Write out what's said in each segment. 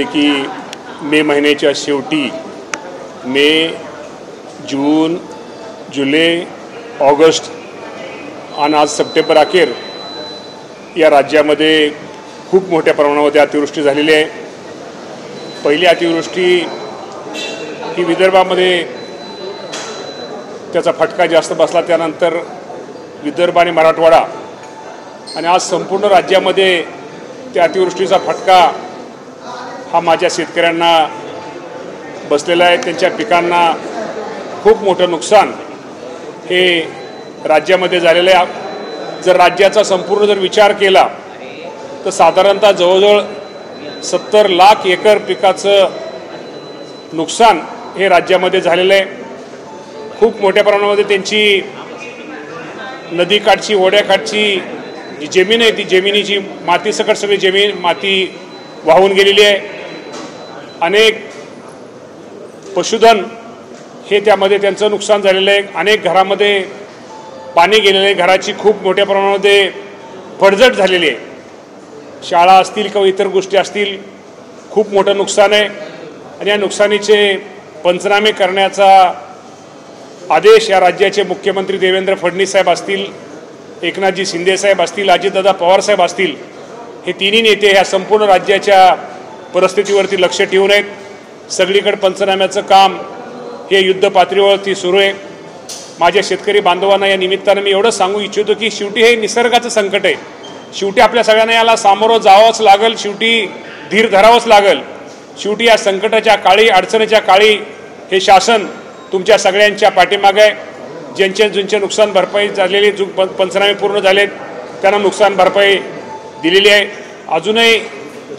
की मे महिन्याच्या शेवटी मे, जून, जुलै, ऑगस्ट आणि आज सप्टेंबर अखेर या राज्यामध्ये खूप मोठ्या प्रमाणामध्ये अतिवृष्टी झालेली आहे। पहिली अतिवृष्टी ही विदर्भामध्ये त्याचा फटका जास्त बसला, त्यानंतर विदर्भ आणि मराठवाडा आणि आज संपूर्ण राज्यामध्ये त्या अतिवृष्टीचा फटका हा माझ्या शेतकऱ्यांना बसलेला आहे। त्यांच्या पिकांना खूप मोठं नुकसान हे राज्यामध्ये झालेलं आहे। जर राज्याचा संपूर्ण जर विचार केला तर साधारणतः जवळजवळ 70 लाख एकर पिकाचं नुकसान हे राज्यामध्ये झालेलं आहे। खूप मोठ्या प्रमाणामध्ये त्यांची नदीकाठची, ओढ्याकाठची जी जमीन आहे ती जमिनीची मातीसकट सगळी जमीन माती वाहून गेलेली आहे। अनेक पशुधन हे त्यामध्ये त्यांचं नुकसान झालेलं आहे। अनेक घरामध्ये पाणी गेलेलं आहे, घराची खूप मोठ्या प्रमाणामध्ये पडझड झालेली आहे। शाळा असतील किंवा इतर गोष्टी असतील, खूप मोठं नुकसान आहे आणि या नुकसानीचे पंचनामे करण्याचा आदेश या राज्याचे मुख्यमंत्री देवेंद्र फडणवीस साहेब असतील, एकनाथजी शिंदे साहेब असतील, अजितदादा पवार साहेब असतील, हे तिन्ही नेते ह्या संपूर्ण राज्याच्या परिस्थितीवरती लक्ष ठेवून आहेत। सगळीकडे पंचनाम्याचं काम हे युद्ध पातळीवरती सुरू आहे। माझ्या शेतकरी बांधवांना या निमित्तानं मी एवढं सांगू इच्छितो की शेवटी हे निसर्गाचं संकट आहे। शेवटी आपल्या सगळ्यांना याला सामोरं जावंच लागेल, शेवटी धीर धरावंच लागेल। शेवटी या संकटाच्या काळी, अडचणीच्या काळी हे शासन तुमच्या सगळ्यांच्या पाठीमागे आहे। ज्यांचे नुकसान भरपाई झालेली, पंचनामे पूर्ण झालेत त्यांना नुकसान भरपाई दिलेली आहे। अजूनही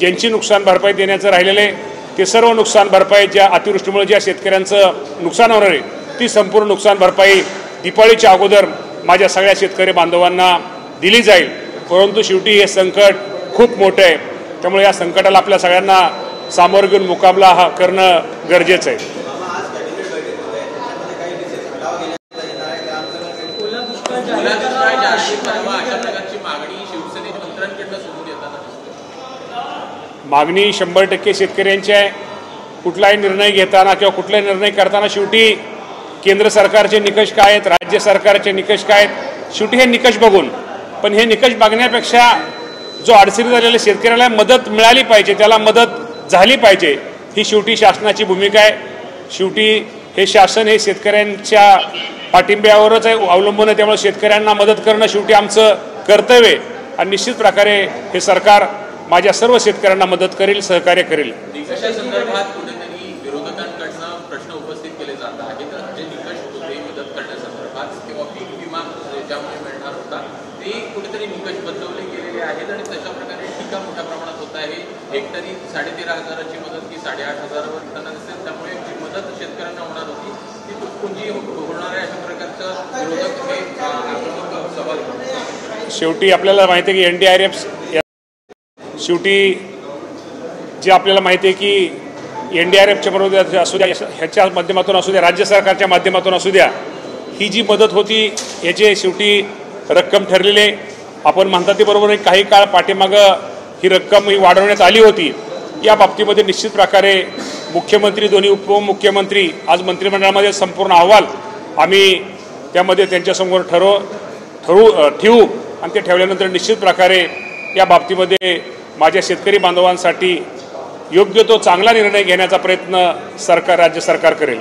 ज्यांची नुकसान भरपाई देण्याचं राहिलेलं आहे ते सर्व नुकसान भरपाई ज्या अतिवृष्टीमुळे ज्या शेतकऱ्यांचं नुकसान होणार आहे ती संपूर्ण नुकसान भरपाई दिवाळीच्या अगोदर माझ्या सगळ्या शेतकरी बांधवांना दिली जाईल। परंतु शेवटी हे संकट खूप मोठं आहे, त्यामुळे या संकटाला आपल्या सगळ्यांना सामोरं घेऊन मुकाबला करणं गरजेचं आहे। मागणी 100% शेतकऱ्यांची आहे। कुठलाही निर्णय घेताना किंवा कुठलाही निर्णय करताना शेवटी केंद्र सरकारचे निकष काय आहेत, राज्य सरकारचे निकष काय आहेत, शेवटी हे निकष बघून, पण हे निकष बघण्यापेक्षा जो अडचणी झालेल्या शेतकऱ्याला मदत मिळाली पाहिजे, त्याला मदत झाली पाहिजे, ही शेवटी शासनाची भूमिका आहे। शेवटी हे शासन हे शेतकऱ्यांच्या पाठिंब्यावरच अवलंबून आहे, त्यामुळे शेतकऱ्यांना मदत करणं शेवटी आमचं कर्तव्य आहे आणि निश्चित प्रकारे हे सरकार माझ्या सर्व शेतकऱ्यांना मदत करेल, सहकार्य करेल। निकषा संदर्भात कुठेतरी विरोधकांकडून प्रश्न उपस्थित केले जात आहेत। जे निकष होते मदत करण्यासंदर्भात किंवा पीक विमा ज्यामुळे मिळणार होता ते कुठेतरी निकष बदलवले गेलेले आहेत आणि तशा प्रकारे टीका मोठ्या प्रमाणात होत आहे। हेक्टरी 13,500ची मदत की 8,500वर टन असेल, त्यामुळे जी मदत शेतकऱ्यांना होणार होती ती तुटपुंजी होणार आहे, अशा प्रकारचं विरोधक हे सवाल करतात। शेवटी आपल्याला माहिती आहे की NDRF शेवटी जे आपल्याला माहिती आहे की NDRFच्या बरोबर असू द्या, ह्याच्या माध्यमातून असू द्या, राज्य सरकारच्या माध्यमातून असू द्या, ही जी मदत होती याची शेवटी रक्कम ठरलेली आहे। आपण म्हणता ते बरोबर आहे, काही काळ पाठीमागं ही रक्कम ही वाढवण्यात आली होती। या बाबतीमध्ये निश्चित प्रकारे मुख्यमंत्री, दोन्ही उपमुख्यमंत्री आज मंत्रिमंडळामध्ये संपूर्ण अहवाल आम्ही त्यामध्ये त्यांच्यासमोर ठेवू आणि ते ठेवल्यानंतर निश्चित प्रकारे या बाबतीमध्ये माझ्या शेतकरी बांधवांसाठी योग्य तो चांगला निर्णय घेण्याचा प्रयत्न सरकार, राज्य सरकार करेल।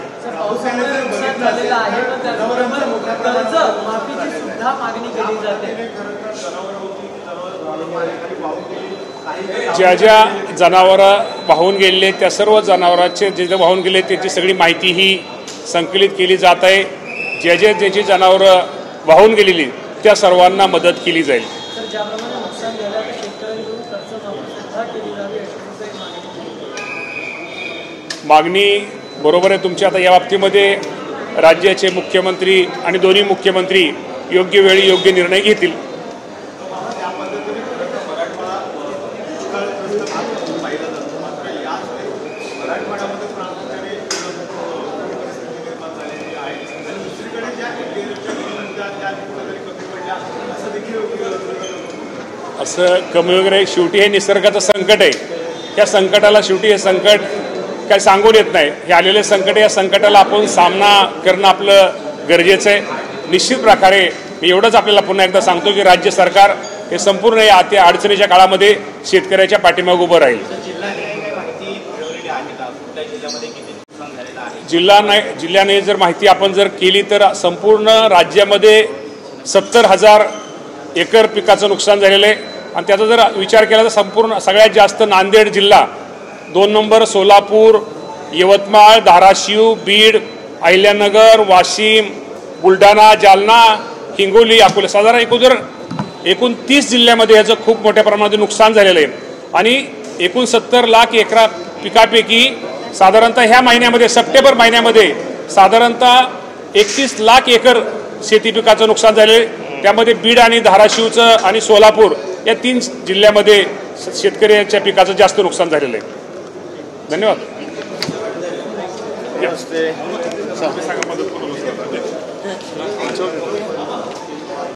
ज्या ज्या जनावरं वाहून गेलेले त्या सर्व जनावरांचे जे वाहून गेले त्याची सगळी माहिती ही संकलित केली जात आहे। ज्याची जनावरं वाहून गेलेली त्या सर्वांना मदत केली जाईल। मागणी बरोबर आहे तुमची। आता या बाबतीमध्ये राज्याचे मुख्यमंत्री आणि दोन्ही मुख्यमंत्री योग्य वेळी योग्य निर्णय घेतील। असं कमी वगैरे शेवटी हे निसर्गाचं संकट आहे, या संकटाला शेवटी हे संकट काय सांगून येत नाही. हे आलेले संकट, या संकटाला आपण सामना करणं आपलं गरजेचं आहे. निश्चित प्रकारे मी एवढंच आपल्याला पुन्हा एकदा सांगतो की राज्य सरकार हे संपूर्ण या अडचणीच्या काळामध्ये शेतकऱ्याच्या पाठीमागे उभं राहील. जिल्ह्याने जर माहिती आपण जर केली तर संपूर्ण राज्यामध्ये 70,000 एकर पिकाचं नुकसान झालेलं आहे. आणि त्याचा जर विचार केला तर संपूर्ण सगळ्यात जास्त नांदेड जिल्हा, 2 नंबर सोलापूर, यवतमाळ, धाराशिव, बीड, अहिल्यानगर, वाशिम, बुलढाणा, जालना, हिंगोली, अकोला, साधारण एकूण 30 जिल्ह्यामध्ये याचं खूप मोठ्या प्रमाणात नुकसान झालेलं आहे. आणि एकूण 70 लाख एकरा पिकापैकी साधारणतः ह्या महिन्यामध्ये, सप्टेंबर महिन्यामध्ये साधारणतः 31 लाख एकर शेती पिकाचं नुकसान झाले. त्यामध्ये बीड आणि धाराशिवचं आणि सोलापूर या 3 जिल्ह्यामध्ये शेतकऱ्याच्या पिकाचं जास्त नुकसान झालेलं आहे. धन्यवाद.